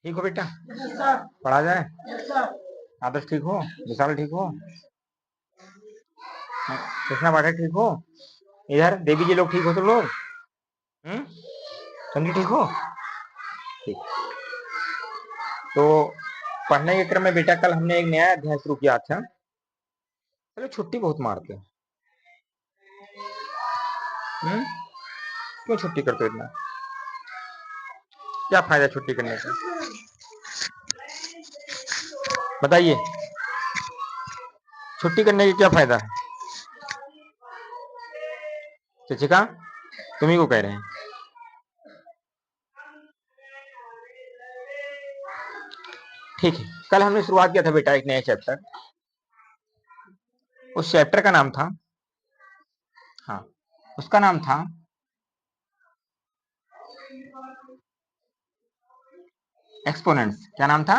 ठीक हो बेटा? पढ़ा जाए? आदर्श ठीक हो? विशाल ठीक हो? कृष्णा पाठक ठीक हो? इधर देवी जी लोग ठीक हो? तो लोग संजू ठीक हो? ठीक। तो पढ़ने के क्रम में बेटा कल हमने एक नया अध्याय शुरू किया था। चलो छुट्टी बहुत मारते हैं। क्यों छुट्टी करते हो इतना? क्या फायदा छुट्टी करने का? बताइए, छुट्टी करने का क्या फायदा है? शिक्षिका तुम ही को कह रहे हैं। ठीक है, कल हमने शुरुआत किया था बेटा एक नया चैप्टर। उस चैप्टर का नाम था, हाँ उसका नाम था एक्सपोनेंट्स। क्या नाम था?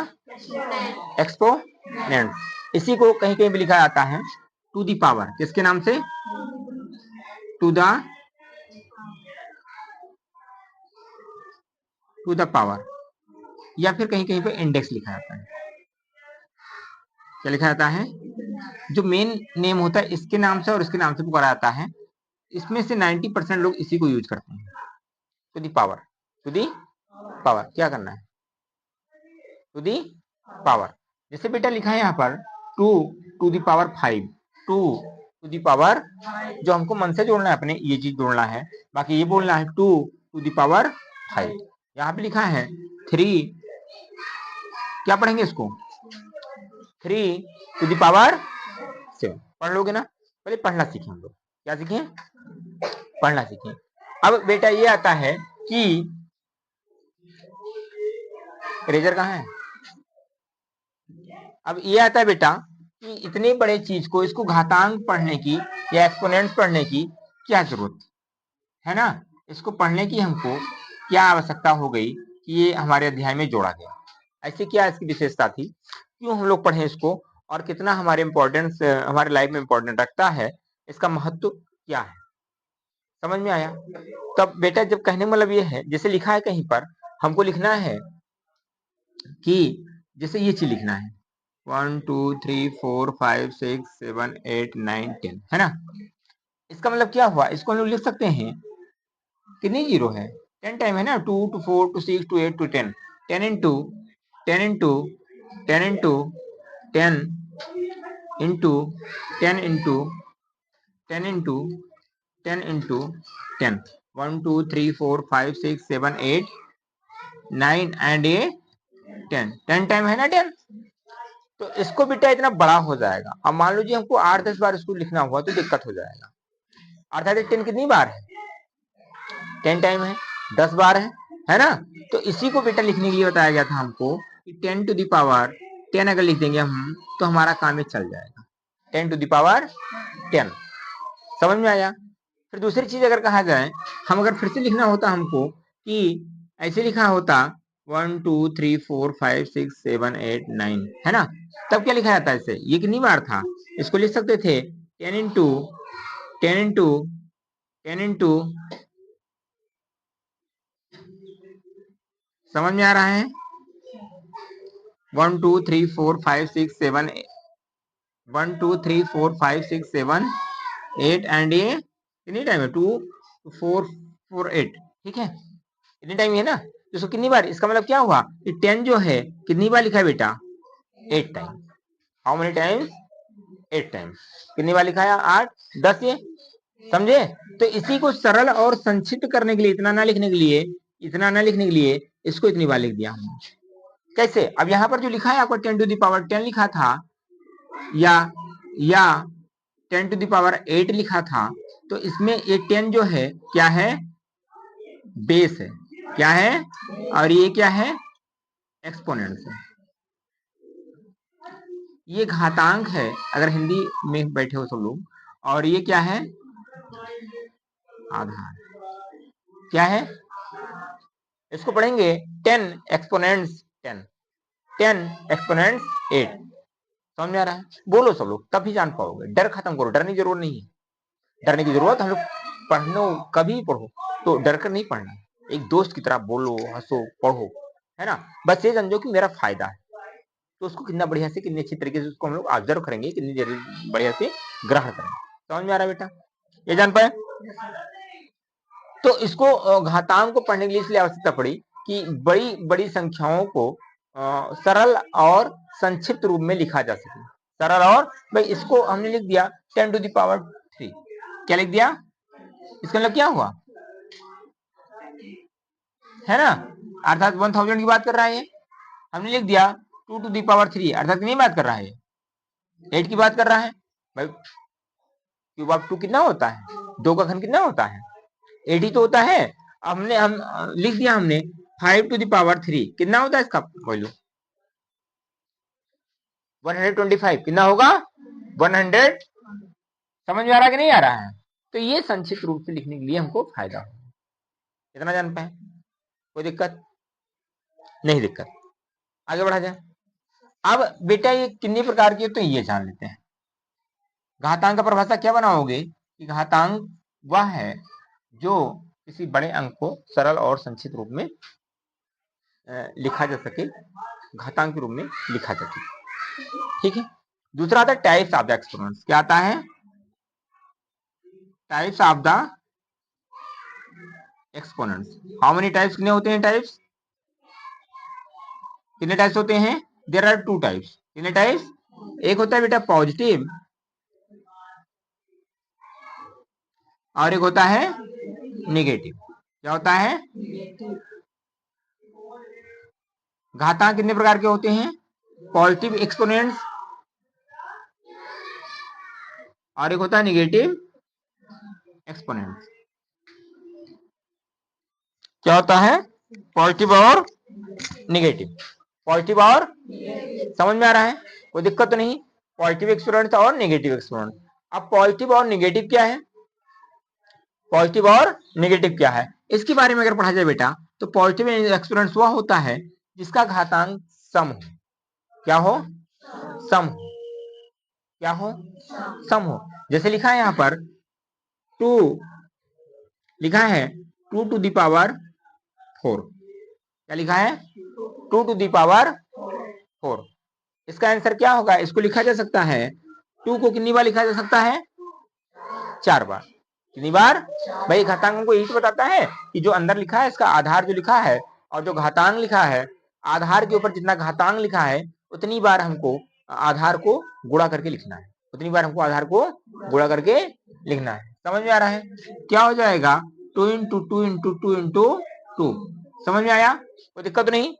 एक्सपोनेंट्स। इसी को कहीं कहीं भी लिखा जाता है टू दी पावर। किसके नाम से? टू द पावर, या फिर कहीं कहीं पे इंडेक्स लिखा जाता है। क्या लिखा जाता है? जो मेन नेम होता है इसके नाम से और इसके नाम से पुकारा जाता है। इसमें से 90% लोग इसी को यूज करते हैं। To the power, to the power. क्या करना है? To the power. जैसे बेटा लिखा है यहाँ पर to the power 5, to the power, जो हमको मन से जोड़ना है अपने, ये चीज जोड़ना है। बाकी ये बोलना है टू दी पावर 5। यहाँ पे लिखा है 3, क्या पढ़ेंगे इसको? 3 टू दी पावर 7। पढ़ लोगे ना? पहले पढ़ना सीखें हम लोग। क्या सीखें? पढ़ना सीखें। अब बेटा ये आता है कि इरेजर कहाँ है? अब ये आता है बेटा कि इतने बड़े चीज को, इसको घातांक पढ़ने की या एक्सपोनेंट्स पढ़ने की क्या जरूरत है ना? इसको पढ़ने की हमको क्या आवश्यकता हो गई कि ये हमारे अध्याय में जोड़ा गया। ऐसे क्या इसकी विशेषता थी, क्यों हम लोग पढ़े इसको, और कितना हमारे इंपॉर्टेंस, हमारे लाइफ में इंपॉर्टेंट रखता है, इसका महत्व क्या है? समझ में आया? तब बेटा जब कहने का मतलब ये है, जैसे लिखा है कहीं पर, हमको लिखना है कि जैसे ये चीज लिखना है 1 2 3 4 5 6 7 8 9 10, है ना? इसका मतलब क्या हुआ? इसको हम लोग लिख सकते हैं, कितनी जीरो है? 10 टाइम है ना, 2 to 4 to 6 to 8 to 10, 10 into 10 into 10 into 10 into 10 into 10 into 10 into 10, 1 2 3 4 5 6 7 8 9 and a 10, 10 time है ना 10। तो इसको बेटा इतना बड़ा हो जाएगा। अब मान लो जी हमको 8-10 बार इसको लिखना हुआ तो दिक्कत हो जाएगा। अर्थात 10 कितनी बार है? 10 टाइम है, 10 बार है ना? तो इसी को बेटा लिखने के लिए बताया गया था हमको कि 10 टू दी पावर 10 अगर लिख देंगे हम तो हमारा काम ये चल जाएगा। 10 टू दी पावर 10। समझ में आया? फिर दूसरी चीज अगर कहा जाए, हम अगर फिर से लिखना होता हमको कि ऐसे लिखा होता 1 2 3 4 5 6 7 8 9, है ना? तब क्या लिखा जाता है इसे? ये कितनी बार था? इसको लिख सकते थे 10 इंटू 10 इंटू 10 इंटू, समझ में आ रहा है? 1 2 3 4 5 6 7 1 2 3 4 5 6 7 8 एंड ये कितनी टाइम है? 2 4 4 8, ठीक है? इतनी टाइम है ना? तो इसको कितनी बार, इसका मतलब क्या हुआ कि 10 जो है कितनी बार लिखा है बेटा? 8 time. How many times? 8 time. कितनी बार लिखा है? 8 10, ये समझे? तो इसी को सरल और संक्षिप्त करने के लिए, इतना ना लिखने के लिए, इतना ना लिखने के लिए इसको इतनी बार लिख दिया हमने। कैसे? अब यहाँ पर जो लिखा है आपको 10 टू दी पावर 10 लिखा था, या 10 टू दी पावर 8 लिखा था, तो इसमें ये 10 जो है क्या है? बेस है। क्या है? और ये क्या है? एक्सपोनेंट्स है। ये घातांक है अगर हिंदी में बैठे हो सब लोग, और ये क्या है? आधार। क्या है? इसको पढ़ेंगे 10 एक्सपोनेंट्स 10, 10 एक्सपोनेंट्स 8। समझ में आ रहा है? बोलो सब लोग, तभी जान पाओगे। डर खत्म करो, डरने की जरूरत नहीं है। डरने की जरूरत, हम लोग पढ़नो कभी पढ़ो तो डर कर नहीं पढ़ना, एक दोस्त की तरह बोलो, हंसो, पढ़ो, है ना। बस ये समझो कि मेरा फायदा है। तो उसको कितना बढ़िया से, कितनी अच्छी तरीके से उसको हम लोग ऑब्जर्व करेंगे, कितनी बढ़िया से ग्रहण करेंगे। समझ में आ रहा है बेटा? ये जान पाए? तो इसको घातांक को पढ़ने के लिए इसलिए आवश्यकता पड़ी कि बड़ी बड़ी संख्याओं को सरल और संक्षिप्त रूप में लिखा जा सके। सरल और, भाई इसको हमने लिख दिया 10⁻3। क्या लिख दिया? इसका मतलब क्या हुआ, है ना, अर्थात 1000 की बात कर रहा है। हमने लिख दिया 2⁻3, अर्थात नहीं बात कर रहा है, 8 की बात कर रहा है। भाई क्यूब ऑफ 2 कितना होता है? 2 का घन कितना होता है? 8 ही तो होता है। हमने लिख दिया हमने 5⁻3, कितना होता है इसका वैल्यू? 125 कितना होगा? 100। समझ में आ रहा है कि नहीं आ रहा है? तो ये संक्षिप्त रूप से लिखने के लिए हमको फायदा हो। इतना जान पाए? कोई दिक्कत? नहीं दिक्कत। आगे बढ़ा जाए। अब बेटा ये कितनी प्रकार की है तो ये जान लेते हैं। घातांक का परिभाषा क्या बनाओगे कि घातांक वह है जो किसी बड़े अंक को सरल और संक्षिप्त रूप में लिखा जा सके, घातांक के रूप में लिखा जा सके। ठीक है। दूसरा आता है टाइप्स ऑफ द एक्सपोनेंट्स। क्या आता है? Types of the exponents. How many types? कितने होते हैं टाइप्स? कितने टाइप्स होते हैं? There are 2 types. कितने टाइप्स? एक होता है बेटा पॉजिटिव और एक होता है नेगेटिव। क्या होता है? घातांक कितने प्रकार के होते हैं? पॉजिटिव एक्सपोनेंट्स और एक होता है नेगेटिव एक्सपोनेंट्स। क्या होता है? पॉजिटिव और नेगेटिव। पॉजिटिव और, समझ में आ रहा है? कोई दिक्कत तो नहीं? पॉजिटिव एक्सपोनेंट और नेगेटिव एक्सपोनेंट। अब पॉजिटिव और नेगेटिव क्या है? पॉजिटिव और नेगेटिव क्या है इसके बारे में अगर पढ़ा जाए बेटा, तो पॉजिटिव एक्सपोनेंट वह होता है जिसका घातांक सम हो। क्या हो? सम हो। क्या हो? सम हो। जैसे लिखा है यहां पर 2, लिखा है 2⁻4। क्या लिखा है? 2⁻4। इसका आंसर क्या होगा? इसको लिखा जा सकता है 2 को कितनी बार लिखा जा सकता है? 4 बार। कितनी बार? भाई घातांक को यही तो बताता है कि जो अंदर लिखा है इसका आधार जो लिखा है और जो घातांक लिखा है, आधार के ऊपर जितना घातांक लिखा है उतनी बार हमको आधार को गुणा करके लिखना है। उतनी बार हमको आधार को गुणा करके लिखना है। समझ में आ रहा है? क्या हो जाएगा? 2 × 2 × 2 × 2। समझ में आया? कोई दिक्कत तो नहीं?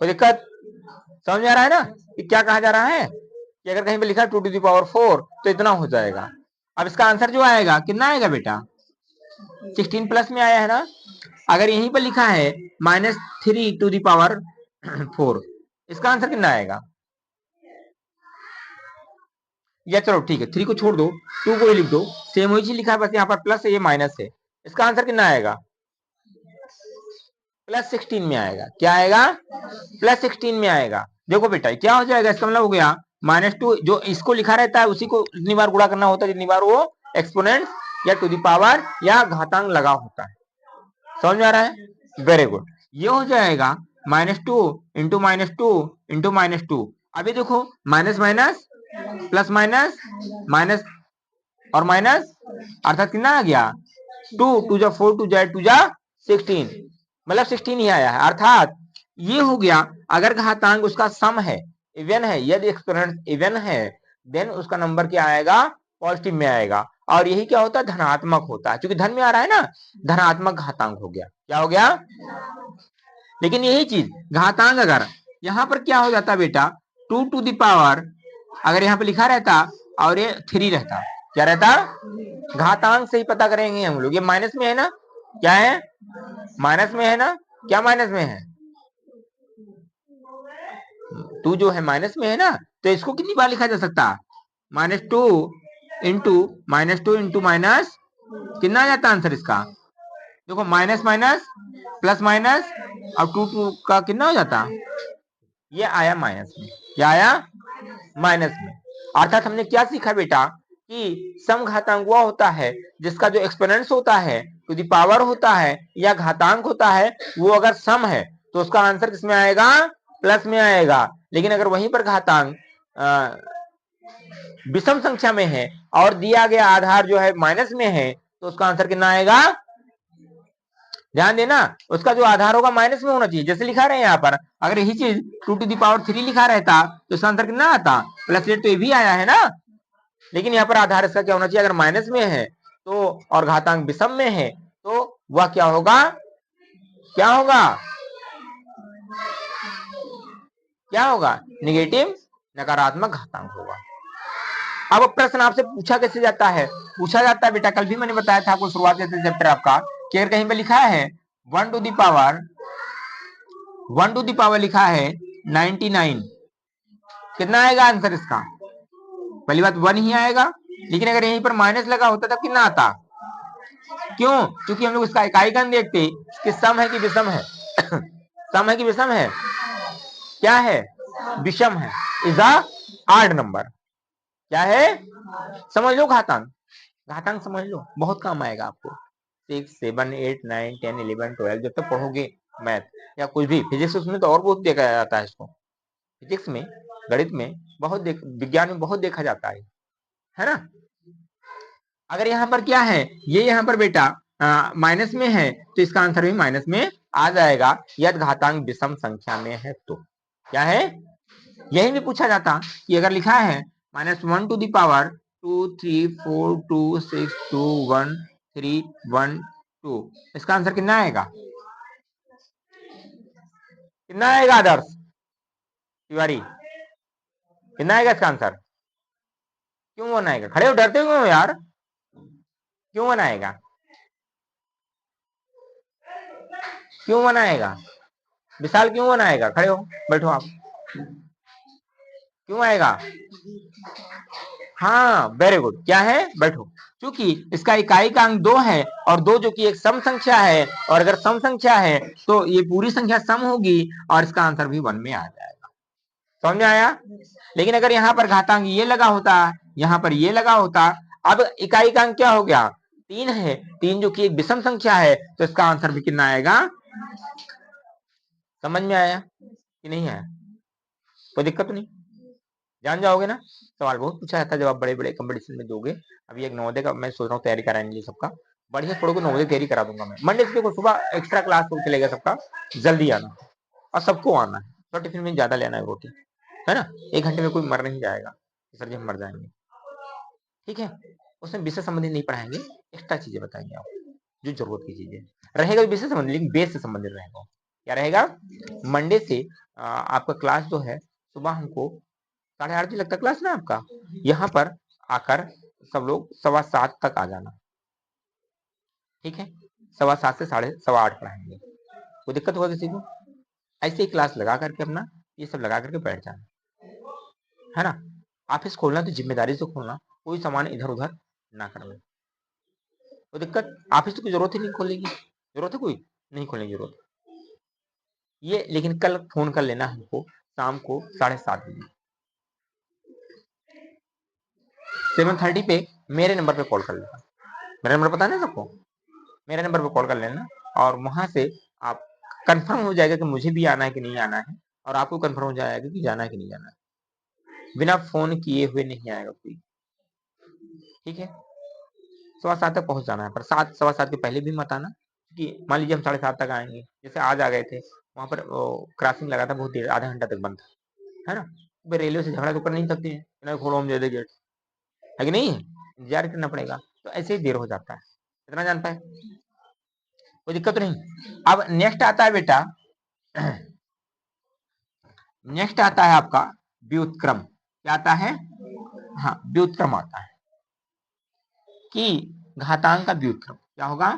कोई दिक्कत? समझ में आ रहा है ना कि क्या कहा जा रहा है कि अगर कहीं पे लिखा 2⁻4 तो इतना हो जाएगा। अब इसका आंसर जो आएगा कितना आएगा बेटा? 16 प्लस में आया है ना। अगर यहीं पर लिखा है -3⁻4, इसका आंसर कितना आएगा? या चलो ठीक है 3 को छोड़ दो, 2 को ही लिख दो। सेम वही चीज लिखा है, बस यहाँ पर प्लस है, ये माइनस है। इसका आंसर कितना आएगा? +16 में आएगा। क्या आएगा? +16 में आएगा। देखो बेटा क्या हो जाएगा, इसका मतलब हो गया -2। जो इसको लिखा रहता है उसी को जितनी बार गुणा करना होता है जितनी बार वो एक्सपोनेंट या टू दी पावर या घातांक लगा होता है। समझ में आ रहा है? Very good. ये हो जाएगा -2 × -2 × -2। अभी देखो minus minus plus minus minus और माइनस, अर्थात कितना आ गया? 2 2 जा 4 2 जा 2 जा 16, मतलब 16 ही आया है। अर्थात ये हो गया अगर घातांक उसका सम है, इवन है, यदि एक्सपोनेंट इवन है, देन उसका नंबर क्या आएगा? पॉजिटिव में आएगा। और यही क्या होता है? धनात्मक होता है। क्योंकि धन में आ रहा है ना, धनात्मक घातांक हो गया। क्या हो गया? लेकिन यही चीज घातांक अगर यहां पर क्या हो जाता बेटा? 2 टू दी पावर, अगर यहाँ पे लिखा रहता और ये 3 रहता, क्या रहता? घातांक से ही पता करेंगे हम लोग। ये माइनस में है ना, क्या है? माइनस में है ना। क्या माइनस में है? 2 जो है माइनस में है ना, तो इसको कितनी बार लिखा जा सकता? -2 × -2 × माइनस, कितना आ जाता आंसर इसका? देखो माइनस माइनस प्लस माइनस और 2 2 का कितना हो जाता? ये आया माइनस में। क्या आया? माइनस में। अर्थात हमने क्या सीखा बेटा कि समघातांक वह होता है जिसका जो एक्सपोनेंट्स होता है टू द पावर होता है या घातांक होता है, वो अगर सम है तो उसका आंसर किसमें आएगा, प्लस में आएगा। लेकिन अगर वहीं पर घातांक विषम संख्या में है और दिया गया आधार जो है माइनस में है, तो उसका आंसर कितना आएगा, ध्यान देना, उसका जो आधार होगा माइनस में होना चाहिए। जैसे लिखा रहे हैं यहाँ पर, अगर यही चीज 2 to the power 3 लिखा रहता तो इसका आंसर कितना आता, +8, तो ये भी आया है ना। लेकिन यहाँ पर आधार इसका क्या होना चाहिए, अगर माइनस में है तो और घातांक विषम में है तो वह क्या होगा, क्या होगा, क्या होगा, निगेटिव, नकारात्मक घातांक होगा। अब प्रश्न आपसे पूछा कैसे जाता है, पूछा जाता है बेटा, कल भी मैंने बताया था आपको शुरुआत में चैप्टर आपका, कि कहीं पे लिखा है 1 to the power लिखा है 99, कितना आएगा आंसर इसका, पहली बात 1 ही आएगा। लेकिन अगर यहीं पर माइनस लगा होता तब कितना आता, क्यों, क्योंकि हम लोग इसका इकाई गण देखते कि सम है कि विषम है सम है कि विषम है, क्या है, विषम है, इज अ ऑड नंबर, क्या है, समझ लो घातांक, घातांक समझ लो, बहुत काम आएगा आपको 6, 7, 8, 9, 10, 11, 12 जब तक पढ़ोगे मैथ या कुछ भी, फिजिक्स उसमें तो और बहुत देखा जाता है इसको, फिजिक्स में, गणित में बहुत विज्ञान में बहुत देखा जाता है ना। अगर यहाँ पर क्या है, ये यहाँ पर बेटा माइनस में है तो इसका आंसर भी माइनस में आ जाएगा, यदि घातांक विषम संख्या में है तो। क्या है, यही भी पूछा जाता कि अगर लिखा है -1 to the power 2, 3, 4, 2, 6, 2, 1, 3, 1, 2, इसका आंसर कितना आएगा, कितना आएगा आदर्श तिवारी, कितना आएगा इसका आंसर, क्यों बनाएगा, खड़े हो, डरते क्यों हो यार, क्यों बनाएगा, क्यों बनाएगा, विशाल क्यों बनाएगा, खड़े हो, बैठो आप, क्यों आएगा, हाँ वेरी गुड, क्या है, बैठो, क्योंकि इसका इकाई का अंक 2 है और 2 जो कि एक सम संख्या है, और अगर सम संख्या है तो ये पूरी संख्या सम होगी और इसका आंसर भी 1 में आ जाएगा, समझ में आया। लेकिन अगर यहाँ पर घातांक ये लगा होता, यहाँ पर ये लगा होता, अब इकाई का अंक क्या हो गया, 3 है, 3 जो कि एक विषम संख्या है, तो इसका आंसर भी कितना आएगा, समझ में आया कि नहीं आया, कोई दिक्कत तो नहीं, जान जाओगे ना। सवाल बहुत पूछा जाता है जब आप बड़े बड़े कंपटीशन में दोगे। अभी एक नवोदय का मैं सोच रहा हूँ तैयारी कराने लिए सबका, बढ़िया थोड़ा को नवोदय तैयारी करा दूंगा मैं, मंडे से को सुबह एक्स्ट्रा क्लास हो चलेगा सबका, जल्दी आना और सबको आना है, तो टिफिन में ज्यादा लेना है रोटी, है ना, 1 घंटे में कोई मर नहीं जाएगा, सर जी हम मर जाएंगे, ठीक है। उसमें विषय संबंधित नहीं पढ़ाएंगे, एक्स्ट्रा चीजें बताएंगे आपको, जो जरूरत की चीजें रहेगा विषय संबंधित, लेकिन बेस से संबंधित रहेगा। क्या रहेगा, मंडे से आपका क्लास जो है सुबह हमको 8:30 बजे लगता क्लास ना आपका, यहाँ पर आकर सब लोग 7:15 तक आ जाना, ठीक है, 7:15 से 7:15 पढ़ाएंगे, कोई दिक्कत होगा किसी को, ऐसे ही क्लास लगा करके अपना ये सब लगा करके बैठ जाना, है ना। ऑफिस खोलना तो जिम्मेदारी से खोलना, कोई सामान इधर उधर ना करना, कोई दिक्कत, ऑफिस तो कोई जरूरत ही नहीं खोलने की, जरूरत है कोई नहीं खोलने की जरूरत ये, लेकिन कल फोन कर लेना हमको शाम को 7:30 बजे, 7:30 पे मेरे नंबर पे कॉल कर लेना, मेरा नंबर पता है ना सबको, मेरे नंबर पे कॉल कर लेना, और वहां से आप कंफर्म हो जाएगा कि मुझे भी आना है कि नहीं आना है, और आपको कंफर्म हो जाएगा कि जाना है कि नहीं जाना है, बिना फोन किए हुए नहीं आएगा कोई, ठीक है। 7:15 तक पहुंच जाना है, पर 7, 7:15 के पहले भी मत आना, कि मान लीजिए हम 7:30 तक आएंगे, जैसे आज आ गए थे, वहां पर क्रॉसिंग लगा था बहुत देर, आधा घंटा तक बंद था, है ना, रेलवे से झगड़ा तो कर नहीं सकते हैं, खोलो हम दे दे गेट, है कि नहीं, इंतजार करना पड़ेगा, तो ऐसे ही देर हो जाता है, इतना जान पाए, कोई दिक्कत नहीं। अब नेक्स्ट आता है बेटा, नेक्स्ट आता है आपका व्युत्क्रम, क्या आता है, हाँ व्युत्क्रम आता है, कि घातांक का व्युत्क्रम क्या होगा,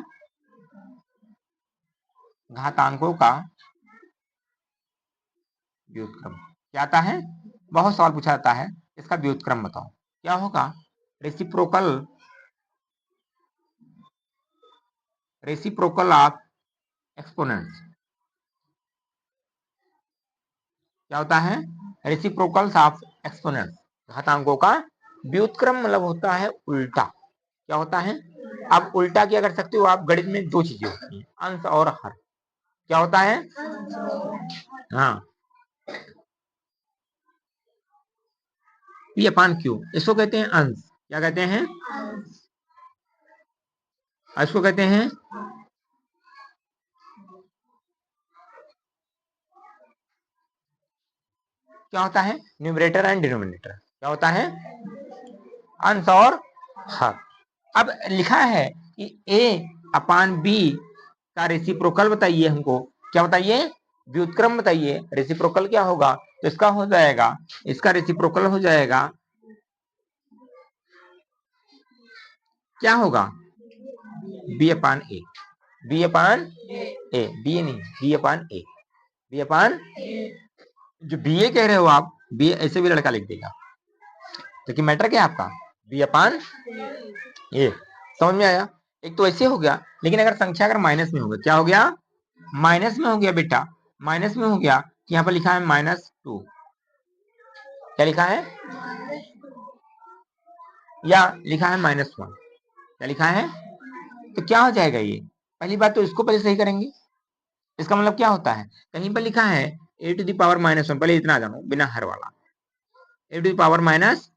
घातांकों का व्युत्क्रम क्या आता है, बहुत सवाल पूछा जाता है, इसका व्युत्क्रम बताओ क्या होगा, रेसिप्रोकल, रेसिप्रोकल ऑफ एक्सपोनेंट्स, क्या होता है, रेसिप्रोकल्स ऑफ एक्सपोनेंट्स, घातांकों का व्युत्क्रम मतलब होता है उल्टा, क्या होता है, आप उल्टा क्या कर सकते हो, आप गणित में दो चीजें होती हैं, अंश और हर। क्या होता है? हाँ, पी अपान क्यू, इसको कहते हैं अंश। क्या कहते हैं? इसको कहते हैं क्या होता है? Numerator and denominator. क्या होता है? अंश और हर। अब लिखा है कि ए अपान बी का रेसिप्रोकल बताइए हमको। क्या बताइए? व्युत्क्रम बताइए। रेसिप्रोकल क्या होगा? तो इसका हो जाएगा, इसका रेसिप्रोकल हो जाएगा, क्या होगा? बी अपान ए। बी अपान ए, बी नहीं, बी अपान ए। बी अपान जो बी ए कह रहे हो आप, बी ऐसे भी लड़का लिख देगा, लेकिन मैटर क्या है आपका? बी अपान ए। समझ में आया? एक तो ऐसे हो गया, लेकिन अगर संख्या अगर माइनस में हो गया, क्या हो गया? माइनस में हो गया बेटा, माइनस में हो गया कि यहाँ पर लिखा है -2। क्या लिखा है? या लिखा है -1। क्या लिखा है? तो क्या हो जाएगा ये? पहली बात तो इसको पहले सही करेंगे। इसका मतलब क्या होता है? कहीं पर लिखा है a टू द पावर -1, पहले इतना जानो बिना हर वाला, a to the power minus,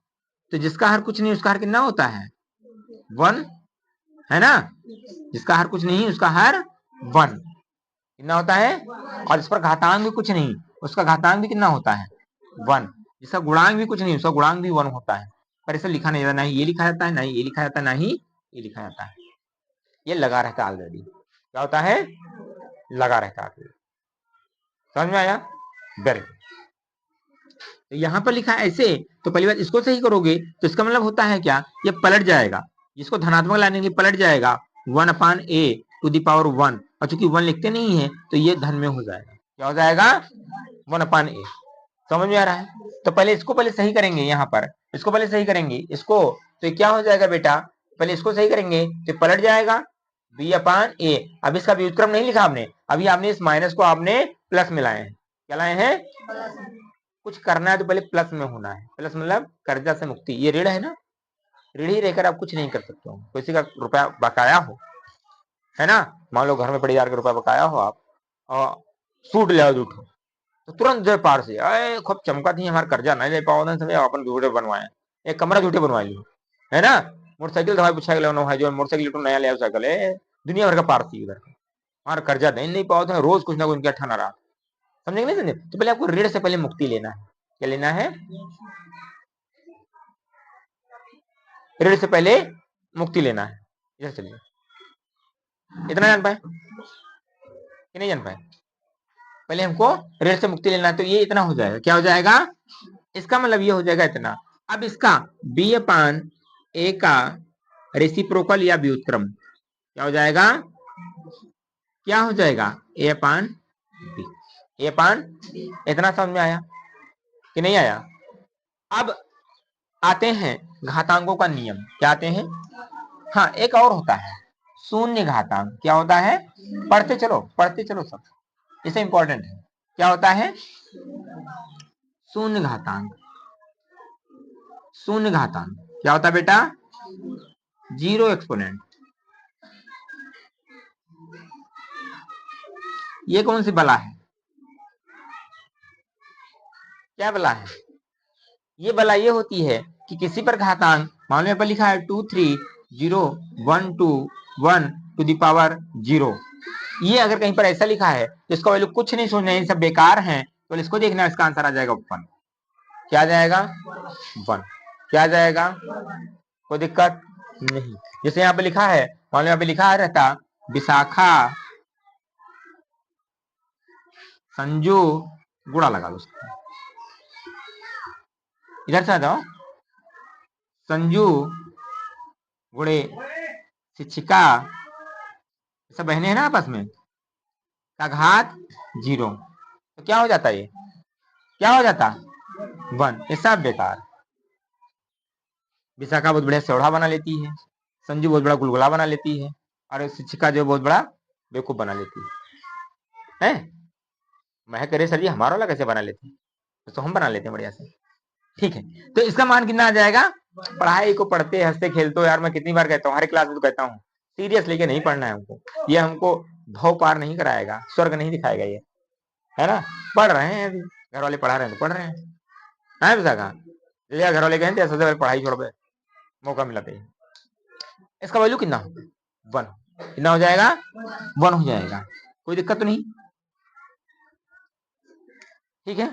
तो जिसका हर कुछ नहीं उसका हर कितना होता है? 1, है ना? जिसका हर कुछ नहीं उसका हर 1 कितना होता है? और इस पर घातांक भी कुछ नहीं, उसका घातांक भी कितना होता है? 1। जिसका गुणांक भी कुछ नहीं उसका गुणांक भी 1 होता है। पर इसे लिखा नहीं जाता, ना ही ये लिखा जाता है, ना ही ये लिखा जाता है, ना ही ये लिखा जाता है। ये लगा रहता है ऑलरेडी। क्या होता है? लगा रहता है। समझ में आया? Very good. तो यहाँ पर लिखा है ऐसे, तो पहली बात इसको सही करोगे तो इसका मतलब होता है क्या? ये पलट जाएगा, जिसको धनात्मक लाने के लिए पलट जाएगा 1 अपान ए टू द पावर 1, और चूंकि 1 लिखते नहीं है तो ये धन में हो जाएगा। क्या हो जाएगा? 1 अपान ए। समझ में आ रहा है? तो पहले इसको पहले सही करेंगे, यहाँ पर इसको पहले सही करेंगे इसको, तो क्या हो जाएगा बेटा? पहले इसको सही करेंगे तो पलट जाएगा बी अपान ए। अब इसका व्युत्क्रम नहीं लिखा आपने, अभी आपने इस माइनस को आपने प्लस में लाए हैं। क्या लाए हैं? कुछ करना है तो पहले प्लस में होना है। प्लस मतलब कर्जा से मुक्ति। ये ऋण है ना, ऋण ही रहकर आप कुछ नहीं कर सकते हो। किसी का रुपया बकाया हो, है ना, मान लो घर में 50,000 का रुपया बकाया हो आप, और सूट ले आओ उठो, तो तुरंत जो पार से अरे खूब चमका थी हमारा कर्जा नहीं ले पाओ ना, समय अपन झूठे बनवाए, एक कमरा झूठे बनवा लियो, है ना। मोटरसाइकिल दवाई पूछा गया भाई जो मोटरसाइकिल नया ले साइकिल है, दुनिया भर का पार थी उधर, हमारा कर्जा नहीं पाओ तो रोज कुछ ना कुछ ठाना रहा। समझे नहीं? समझे? तो पहले आपको ऋण से पहले मुक्ति लेना है। क्या लेना है? ऋण से पहले मुक्ति लेना है। इधर चलिए, इतना जान पाए कि नहीं जान पाए? पहले हमको ऋण से मुक्ति लेना है, तो ये इतना हो जाएगा। क्या हो जाएगा? इसका मतलब ये हो जाएगा इतना। अब इसका बी अपान ए का रेसिप्रोकल या व्युत्क्रम क्या हो जाएगा? क्या हो जाएगा? ए अपान बी। ए अपान, इतना समझ में आया कि नहीं आया? अब आते हैं घातांकों का नियम। क्या आते हैं? हाँ, एक और होता है शून्य घातांक। क्या होता है? पढ़ते चलो सब, इसे इंपॉर्टेंट है। क्या होता है? शून्य घातांक। शून्य घातांक क्या होता है बेटा? Zero exponent. ये कौन सी बला है? क्या बला है? ये बला ये होती है कि किसी पर घातांक, मान लो यहाँ पर लिखा है 2 3 0 1 2 1 टू द पावर 0, ये अगर कहीं पर ऐसा लिखा है तो इसका वैल्यू कुछ नहीं सोचना है, सब बेकार है, तो इसको देखना, इसका आंसर आ जाएगा 1। क्या आ जाएगा? 1। क्या आ जाएगा? कोई दिक्कत नहीं। जैसे यहाँ पे लिखा है, मान लो यहाँ पे लिखा रहता विशाखा संजू, गुड़ा लगा लो, इधर से आ जाओ, संजू गुड़े शिक्षिका, सब बहने हैं ना आपस में, का घात 0, तो क्या हो जाता है? ये क्या हो जाता? 1। ये सब बेकार। विशाखा बहुत बढ़िया सेवढ़ा बना लेती है, संजू बहुत बड़ा गुलगुला बना लेती है, और शिक्षिका जो बहुत बड़ा बेवकूफ बना लेती है। मैं करे सर जी हमारा वाला कैसे बना लेती है? तो हम बना लेते हैं बढ़िया से। ठीक है, तो इसका मान कितना आ जाएगा? पढ़ाई को पढ़ते हंसते खेलते हो यार, मैं कितनी बार कहता हूँ, हर क्लास में तो कहता हूँ, सीरियस लेके नहीं पढ़ना है हमको, ये हमको भव पार नहीं कराएगा, स्वर्ग नहीं दिखाएगा ये, है ना। पढ़ रहे हैं अभी, घर वाले पढ़ा रहे हैं तो पढ़ रहे हैं, है विशाखा। लिया घर वाले कहें सबसे पहले पढ़ाई छोड़ पे, मौका मिला पे। इसका वैल्यू कितना होगा, 1। कितना हो जाएगा, 1 हो जाएगा, कोई दिक्कत तो नहीं, ठीक है।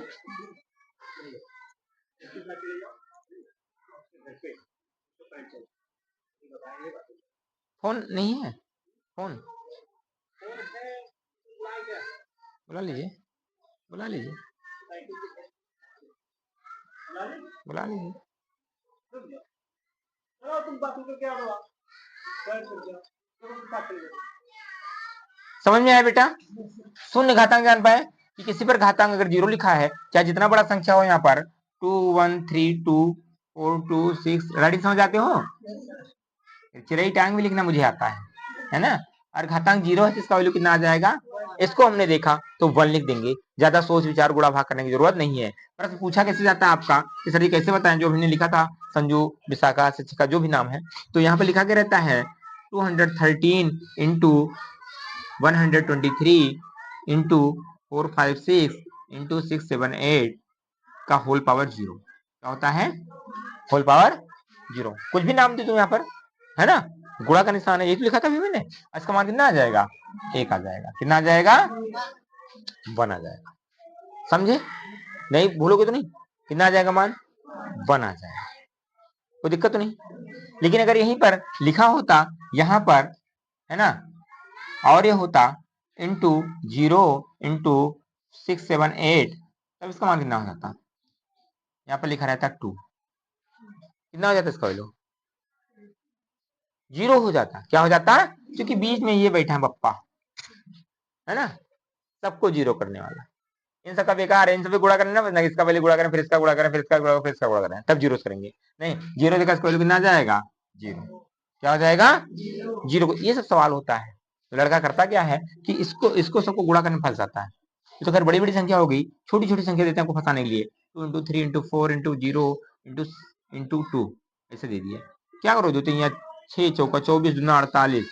फोन नहीं है, फोन बुला लीजिए, बुला लीजिए, बुला लीजिए। समझ में आया बेटा। शून्य घातांक जान पाए कि किसी पर घातांक अगर 0 लिखा है, चाहे जितना बड़ा संख्या हो, यहाँ पर 2 1 3 2 4 2 6, राइटिंग समझ आते हो, चिरई टांग भी लिखना मुझे आता है ना। और घातांक 0 है तो इसका वैल्यू कितना आ जाएगा, इसको हमने देखा तो 1 लिख देंगे, ज्यादा सोच विचार गुणा भाग करने की जरूरत नहीं है। प्रश्न पूछा कैसे जाता है आपका कि सर ये कैसे बताएं, जो हमने लिखा था संजू, विशाखा, शिक्षिका, जो भी नाम है, तो यहाँ पे लिखा क्या रहता है 213 इंटू 123 इंटू 456 इंटू 678 का होल पावर 0, क्या होता है, होल पावर 0। कुछ भी नाम दे दो यहाँ पर, है ना, गुणा का निशान है, ये तो लिखा था अभी मैंने। इसका मान कितना आ जाएगा, 1 आ जाएगा, कितना आ जाएगा, 1 आ जाएगा, समझे, नहीं भूलोगे तो नहीं, कितना आ जाएगा मान, 1 आ जाएगा, कोई दिक्कत तो नहीं। लेकिन अगर यहीं पर लिखा होता यहाँ पर, है ना, और ये होता इंटू 0 इंटू 678, तब इसका मान कितना हो जाता, यहाँ पर लिखा रहता 2, कितना हो जाता इसका वैल्यू, 0 हो जाता। क्या हो जाता, क्योंकि बीच में ये बैठा है पप्पा, है ना, सबको 0 करने वाला, इन सबका बेकार है, इन सब गुणा करना ना, इसका पहले गुणा करें, फिर इसका गुणा करें, फिर इसका गुणा, फिर इसका गुणा करें, तब 0 करेंगे। नहीं, 0 देखा इसका वैल्यू कितना आ जाएगा, 0, क्या हो जाएगा, 0। ये सब सवाल होता है, तो लड़का करता क्या है कि इसको इसको सबको गुणा करने में फंस जाता है। ये तो खैर बड़ी बड़ी संख्या हो गई, छोटी छोटी संख्या देते हैं आपको फंसाने के लिए, 2 into 3 into 4 into 0 into into 2 ऐसे दे दिए। क्या करो, दो 3 6 चौका 24 दूना 48,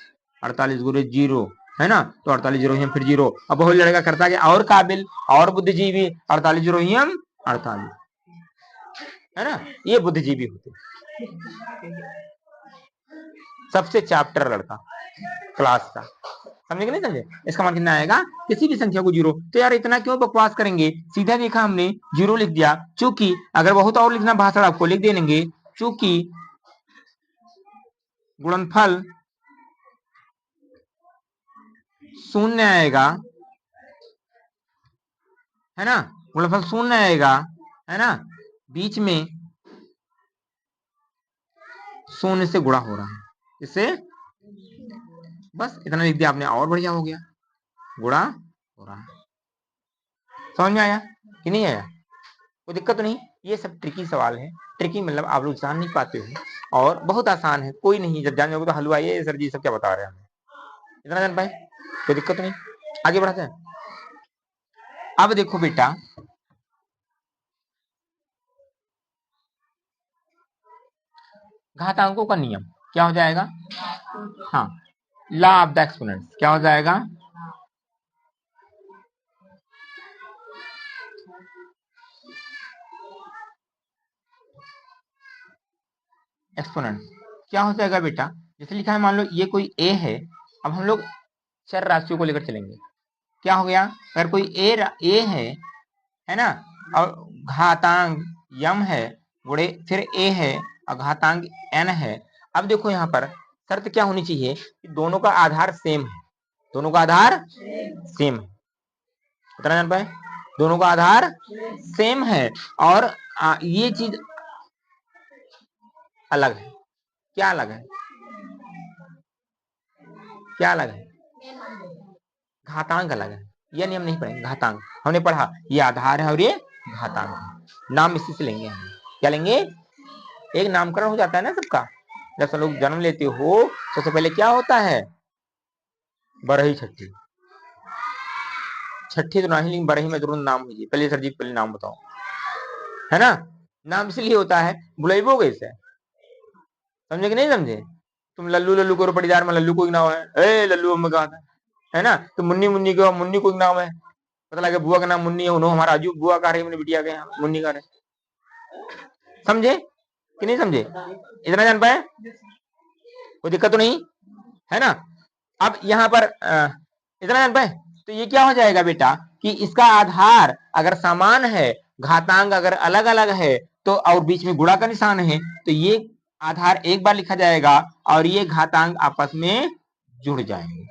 48 गुणे 0, है ना, तो 48 जीरो फिर 0। अब बहुत लड़का करता है और काबिल और बुद्धिजीवी, 48 जीरो 48, है ना, ये बुद्धिजीवी होते, सबसे चैप्टर लड़का क्लास का, समझे कि नहीं समझे। इसका मान कितना आएगा, किसी भी संख्या को 0, तो यार इतना क्यों बकवास करेंगे, सीधा देखा हमने 0 लिख दिया, चूंकि अगर बहुत और लिखना भाषण आपको लिख देंगे, चूंकि गुणनफल शून्य आएगा, है ना, गुणनफल शून्य आएगा, है ना, बीच में शून्य से गुणा हो रहा है, इससे बस इतना लिख दिया आपने और बढ़िया हो गया, गुणा हो रहा है। समझ में आया कि नहीं आया, कोई दिक्कत तो नहीं। ये सब ट्रिकी सवाल है, ट्रिकी मतलब आप लोग जान नहीं पाते हो, और बहुत आसान है, कोई नहीं, जब जान जाओगे तो हलवा ये सर जी सब क्या बता रहे हैं हमें, इतना जान पाए, कोई दिक्कत तो नहीं। आगे बढ़ते हैं। अब देखो बेटा, घातांकों का नियम क्या हो जाएगा, हाँ, लॉ ऑफ द एक्सपोनेंट क्या हो जाएगा, एक्सपोनेंट क्या हो जाएगा बेटा, जैसे लिखा है, मान लो ये कोई ए है, अब हम लोग चर राशियों को लेकर चलेंगे, क्या हो गया, अगर कोई ए है ना, और घातांक यम है, गुणे फिर ए है और घातांक एन है। अब देखो यहाँ पर शर्त क्या होनी चाहिए कि दोनों का आधार सेम है, दोनों का आधार सेम है, उतना जान पाए, दोनों का आधार सेम है, और ये चीज अलग है, क्या अलग है, क्या अलग है, घातांक अलग है, यह नियम नहीं पढ़ेंगे, घातांक हमने पढ़ा, ये आधार है और ये घातांक, नाम इसी से लेंगे हम, क्या लेंगे, एक नामकरण हो जाता है ना सबका, जब सब लोग जन्म लेते हो सबसे पहले क्या होता है, बरही छठी, छठी तो नहीं, लेकिन बरही में जरूर नाम हुई, पहले सर जी पहले नाम बताओ, है ना, नाम इसलिए होता है बुलाइबो कैसे, समझे कि नहीं समझे, तुम लल्लू लल्लू करो पटीदार में लल्लू कोई नाम है, ए लल्लू में कहा था, है ना। तो मुन्नी मुन्नी को मुन्नी कोई नाम है, पता लगे बुआ का नाम मुन्नी है, उन्होंने हमारा अजू बुआ का रहे मैंने बिटिया के यहाँ मुन्नी का रहे। समझे कि नहीं समझे? इतना जान पाए? कोई दिक्कत तो नहीं है ना। अब यहाँ पर इतना जान पाए? तो ये क्या हो जाएगा बेटा कि इसका आधार अगर समान है, घातांक अगर अलग अलग है तो और बीच में गुणा का निशान है, तो ये आधार एक बार लिखा जाएगा और ये घातांक आपस में जुड़ जाएंगे।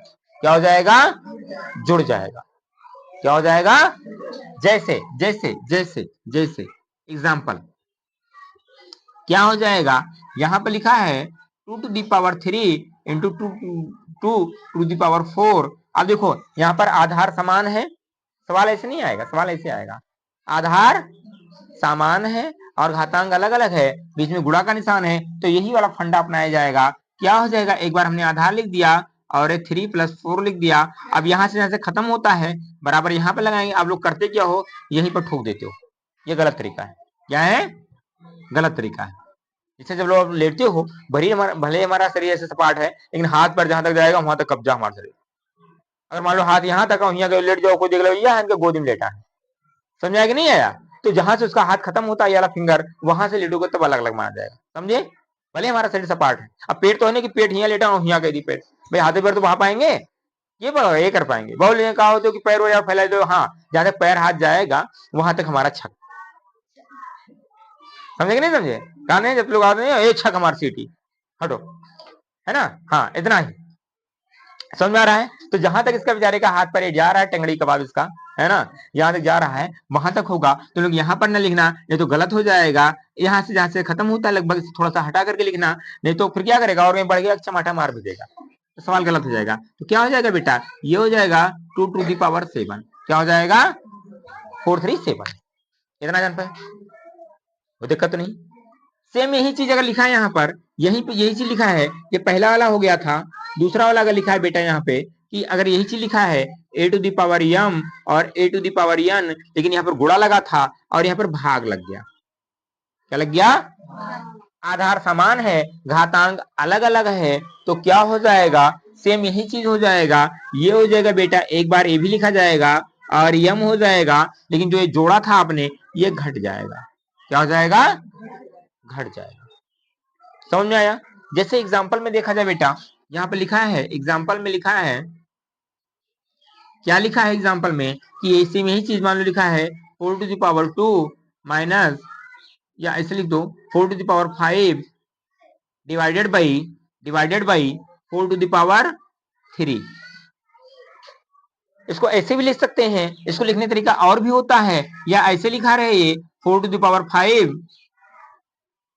क्या हो जाएगा? जुड़ जाएगा। क्या हो जाएगा? जैसे जैसे जैसे जैसे एग्जाम्पल क्या हो जाएगा, यहां पर लिखा है 2⁻³ इंटू 2⁻⁴। अब देखो यहां पर आधार समान है, सवाल ऐसे नहीं आएगा, सवाल ऐसे आएगा आधार समान है और घातांक अलग अलग है, बीच में गुणा का निशान है, तो यही वाला फंडा अपनाया जाएगा। क्या हो जाएगा, एक बार हमने आधार लिख दिया और 3 + 4 लिख दिया। अब यहां से जैसे खत्म होता है बराबर यहां पर लगाएंगे। आप लोग करते क्या हो, यहीं पर ठोक देते हो, ये गलत तरीका है। क्या है? गलत तरीका है। इससे जब लोग लेटते हो भले हमारा शरीर ऐसे सपाट है, लेकिन हाथ पर जहां तक जाएगा वहां तक कब्जा हमारा शरीर। अगर मान लो हाथ यहाँ तक यहाँ लेट जाओ, कोई देख लो यह इनके गोदी में लेटा है, समझ आया कि नहीं आया? तो जहां से उसका हाथ खत्म होता है वाला फिंगर, वहां से लेटोगे तब अलग अलग माना जाएगा। समझे? भले हमारा शरीर सपाट है। अब पेट तो है नहीं कि पेट यहाँ लेटा और यहाँ कह दी पेट, भाई हाथे पैर तो वहां पाएंगे, ये कर पाएंगे। बहुत लोग कहा होते कि पैर या फैला दो, हाँ जहां तक पैर हाथ जाएगा वहां तक हमारा छक। समझे कि नहीं समझे? कहा नहीं जब लोग आते हैं ये छक हमारी सीटी हटो, है ना। हाँ इतना ही समझ में आ रहा है। तो जहां तक इसका बेचारे का हाथ पर ये जा रहा है टंगड़ी के बाद उसका, है ना, यहाँ तक जा रहा है वहां तक होगा। तो लोग यहाँ पर न लिखना, नहीं तो गलत हो जाएगा। यहाँ से जहां से खत्म होता है लगभग थोड़ा सा हटा करके लिखना, नहीं तो फिर क्या करेगा और कहीं बढ़ गया चमाटा मार भी देगा, तो सवाल गलत हो जाएगा। तो क्या हो जाएगा बेटा, ये हो जाएगा 2⁻7। क्या हो जाएगा? 437। इतना जान पाए? वो दिक्कत तो नहीं। सेम यही चीज अगर लिखा है यहाँ पर, यहीं पे यही चीज लिखा है, ये पहला वाला हो गया था। दूसरा वाला अगर लिखा है बेटा यहाँ पे कि अगर यही चीज लिखा है a⁻m और a⁻n, लेकिन यहाँ पर गुणा लगा था और यहाँ पर भाग लग गया। क्या लग गया? आधार समान है, घातांक अलग अलग है, तो क्या हो जाएगा, सेम यही चीज हो जाएगा। ये हो जाएगा बेटा, एक बार ये भी लिखा जाएगा और यम हो जाएगा, लेकिन जो ये जोड़ा था आपने ये घट जाएगा। क्या हो जाएगा? घट जाएगा। समझ में आया? जैसे एग्जाम्पल में देखा जाए बेटा, यहाँ पे लिखा है एग्जाम्पल में लिखा है, क्या लिखा है एग्जाम्पल में कि इसी में ही चीज मान लो लिखा है 4⁻2 माइनस, या ऐसे लिख दो 4⁵ डिवाइडेड बाई 4⁻3। इसको ऐसे भी लिख सकते हैं, इसको लिखने का तरीका और भी होता है, या ऐसे लिखा रहे ये 4⁵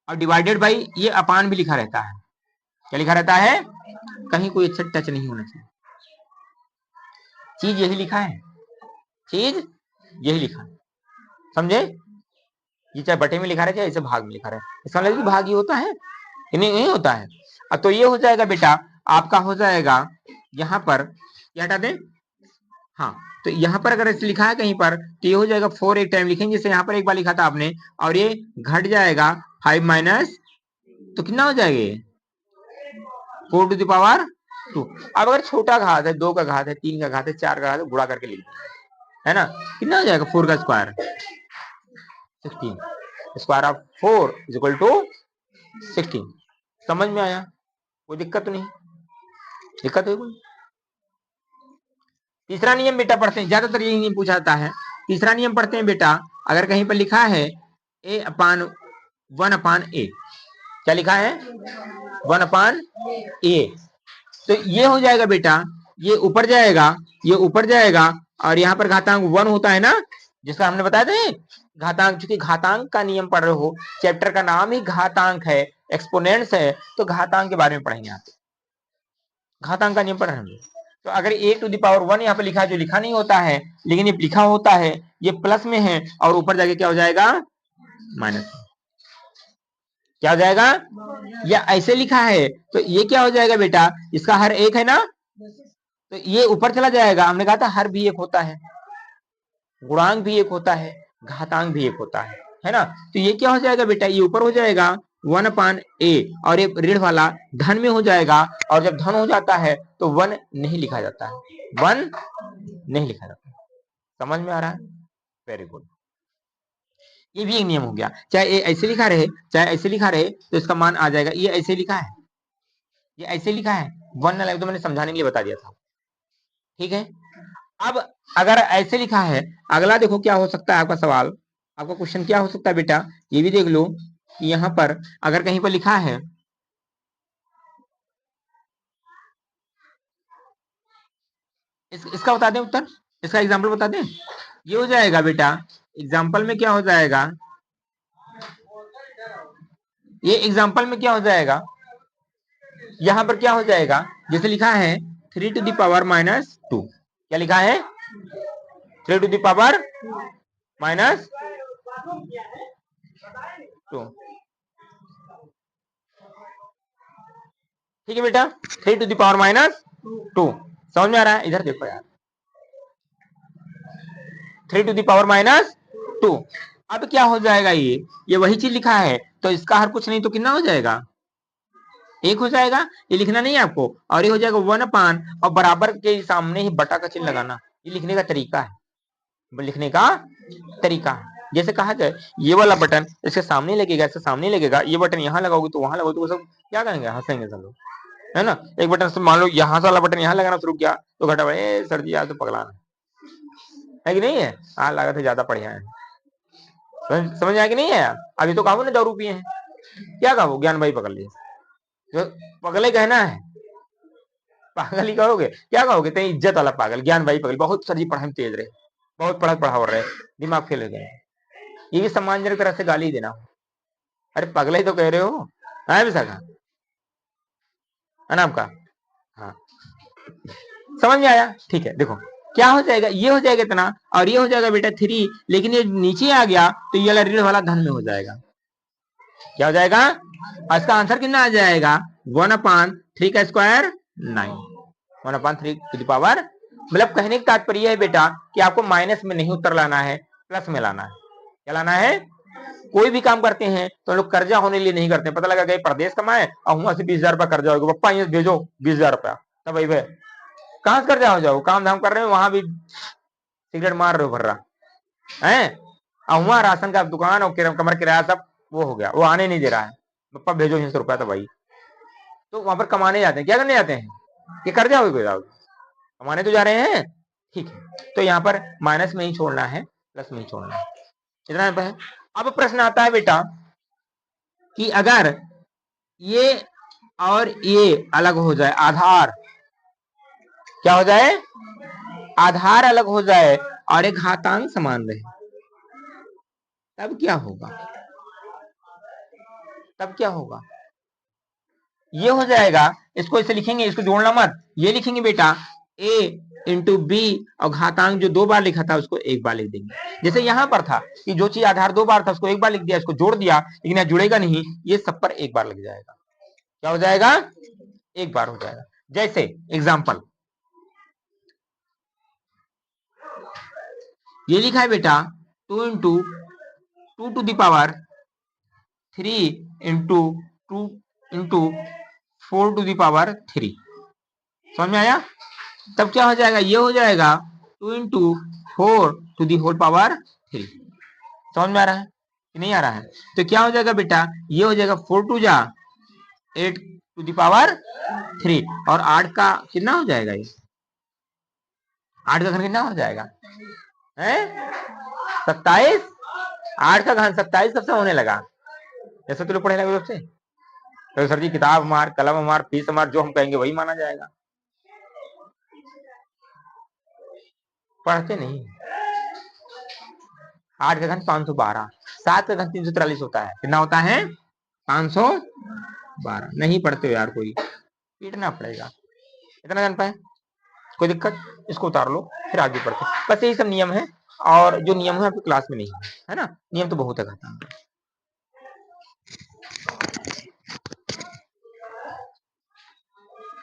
और डिवाइडेड बाई ये अपान भी लिखा रहता है। क्या लिखा रहता है? कहीं कोई अच्छा टच नहीं होना चाहिए, चीज यही लिखा है, चीज यही लिखा है। समझे? ये चाहे बटे में लिखा रहे चाहे ऐसे भाग में लिखा रहे, इसका मतलब भाग ही होता है, नहीं होता है। अब तो ये हो जाएगा बेटा, आपका हो जाएगा यहाँ पर, क्या हटा दें, हाँ तो यहाँ पर अगर ऐसे लिखा है कहीं पर तो ये हो जाएगा 4 एक टाइम लिखेंगे, जैसे यहाँ पर एक बार लिखा था आपने, और ये घट जाएगा 5 माइनस, तो कितना हो जाएगा ये 4⁻2। अब अगर छोटा घात है, 2 का घात है, 3 का घात है, 4 का घात है, गुणा करके लिख देंगे, है ना। कितना हो जाएगा 4 का square 16, square of 4 is equal to 16। समझ में आया? कोई दिक्कत नहीं? दिक्कत है कोई? तीसरा नियम बेटा पढ़ते हैं, ज्यादातर यही नियम पूछा जाता है। तीसरा नियम पढ़ते हैं बेटा, अगर कहीं पर लिखा है a/1/a, क्या लिखा है 1/a, तो ये हो जाएगा बेटा, ये ऊपर जाएगा, ये ऊपर जाएगा, और यहाँ पर घातांक 1 होता है ना, जिसका हमने बताया था घातांक, चूंकि घातांक का नियम पढ़ रहे हो, चैप्टर का नाम ही घातांक है, एक्सपोनेंट्स है, तो घातांक के बारे में पढ़ेंगे आप, घातांक का नियम पढ़ रहे हैं। तो अगर a⁻1 यहाँ पे लिखा है, जो लिखा नहीं होता है लेकिन ये लिखा होता है, ये प्लस में है और ऊपर जाके क्या हो जाएगा माइनस, क्या हो जाएगा, या ऐसे लिखा है तो ये क्या हो जाएगा बेटा, इसका हर एक है ना, तो ये ऊपर चला जाएगा। हमने कहा था हर भी एक होता है, गुणांक भी एक होता है, घातांक भी एक होता है ना। तो ये क्या हो जाएगा बेटा, ये ऊपर हो जाएगा 1/a, और ये ऋण वाला धन में हो जाएगा, और जब धन हो जाता है तो 1 नहीं लिखा जाता है, 1 नहीं लिखा जाता। समझ में आ रहा है? Very good. ये भी एक नियम हो गया, चाहे ये ऐसे लिखा रहे चाहे ऐसे लिखा रहे तो इसका मान आ जाएगा। ये ऐसे लिखा है, ये ऐसे लिखा है, 1 ना लगे तो मैंने समझाने के लिए बता दिया था, ठीक है। अब अगर ऐसे लिखा है, अगला देखो क्या हो सकता है आपका सवाल, आपका क्वेश्चन क्या हो सकता है बेटा, ये भी देख लो कि यहाँ पर अगर कहीं पर लिखा है इसका बता दें उत्तर, इसका एग्जाम्पल बता दें। ये हो जाएगा बेटा, एग्जाम्पल में क्या हो जाएगा, ये एग्जाम्पल में क्या हो जाएगा, यहां पर क्या हो जाएगा, जैसे लिखा है 3 to the power -2, क्या लिखा है 3 to the power -2, ठीक है बेटा, 3 to the power -2, समझ में आ रहा है? इधर देखो यार, 3 to the power -2। अब क्या हो जाएगा, ये वही चीज लिखा है तो इसका हर कुछ नहीं तो कितना हो जाएगा, 1 हो जाएगा। ये लिखना नहीं है आपको, और ये हो जाएगा 1/, और बराबर के सामने ही बटा का चिन्ह लगाना, ये लिखने का तरीका है, लिखने का तरीका है। जैसे कहा जाए ये वाला बटन इसके सामने लगेगा, इसके सामने लगेगा, ये बटन यहाँ लगाओगे तो वहां लगाओगे तो वो सब क्या करेंगे, हंसेंगे सब लोग, है ना। एक बटन से मान लो यहाँ से वाला बटन यहाँ लगाना शुरू किया तो घटा बड़े सर जी आज तो पगलाना है कि नहीं है, हाँ लगा था ज्यादा बढ़िया है। समझ आया कि नहीं है? अभी तो कहा ना 10 रुपये है, क्या कहो ज्ञान भाई पकड़ लिए, जो पगले कहना है, पागल ही कहोगे, क्या कहोगे, तेरी इज्जत वाला पागल, ज्ञान भाई पगल, बहुत सर जी पढ़ाई में तेज रहे, बहुत पढ़ा रहे, दिमाग फेल हो गए, ये भी सम्मानजनक तरह से गाली देना। अरे पगला ही तो कह रहे हो, है विशाखा, है ना आपका, हाँ समझ में आया, ठीक है। देखो क्या हो जाएगा, ये हो जाएगा इतना, और ये हो जाएगा बेटा 3, लेकिन ये नीचे आ गया तो ये वाला ऋण वाला धन में हो जाएगा, क्या हो जाएगा, इसका आंसर कितना आ जाएगा 1/3 का स्क्वायर 9, 1/3 टू द पावर, मतलब कहने का तात्पर्य है बेटा कि आपको माइनस में नहीं उत्तर लाना है, प्लस में लाना है। क्या लाना है, कोई भी काम करते हैं तो लोग कर्जा होने के लिए नहीं करते, पता लगा गए प्रदेश कमाए और वहां से 20,000 रुपया कर्जा होगा, पप्पा ये भेजो 20,000 रुपया, तब भाई कहां से कर्जा हो जाओ, काम धाम कर रहे हो वहां भी सिगरेट मार रहे हो भर रहा है, और वहां राशन का दुकान और कमर किराया सब वो हो गया, वो आने नहीं दे रहा है, पप्पा भेजो 600 रुपया, तो भाई तो वहां पर कमाने जाते हैं, क्या करने जाते हैं, ये कर्जा हो गया, कमाने तो जा रहे हैं, ठीक है। तो यहाँ पर माइनस में ही छोड़ना है, प्लस में ही छोड़ना है, इतना है। अब प्रश्न आता है बेटा कि अगर ये और ये अलग हो जाए, आधार क्या हो जाए, आधार अलग हो जाए और एक घातांक समान रहे, तब क्या होगा, तब क्या होगा, ये हो जाएगा, इसको ऐसे लिखेंगे, इसको जोड़ना मत, ये लिखेंगे बेटा a इंटू बी, और घातांक जो 2 बार लिखा था उसको 1 बार लिख देंगे। जैसे यहां पर था कि जो चीज आधार 2 बार था उसको 1 बार लिख दिया, इसको जोड़ दिया, लेकिन यहां जुड़ेगा नहीं, ये सब पर 1 बार लग जाएगा, क्या हो जाएगा, 1 बार हो जाएगा। जैसे एग्जाम्पल ये लिखा है बेटा 2 into 2 to the power 3 into 2 into 4 to the power 3, समझ में आया? तब क्या हो जाएगा, ये हो जाएगा 2 into 4 to the whole power 3, समझ में आ रहा है कि नहीं आ रहा है? तो क्या हो जाएगा बेटा, ये हो जाएगा 4 टू जा 8 टू दी पावर 3, और 8 का कितना हो जाएगा, ये 8 का घन कितना हो जाएगा, है 27, 8 का घन 27 कब से होने लगा, जैसे तुम लोग पढ़े लगे से, तो सर जी किताब हमार, कलम हमार, फीस हमार, जो हम कहेंगे वही माना जाएगा, पढ़ते नहीं। 8 का घन 512, 7 का घन 343 होता है, कितना होता है 512, नहीं पढ़ते हो यार, कोई पीटना पड़ेगा, इतना जान पाए, कोई दिक्कत, इसको उतार लो फिर आगे पढ़ते, बस यही सब नियम है, और जो नियम है आपकी क्लास में नहीं है ना, नियम तो बहुत है,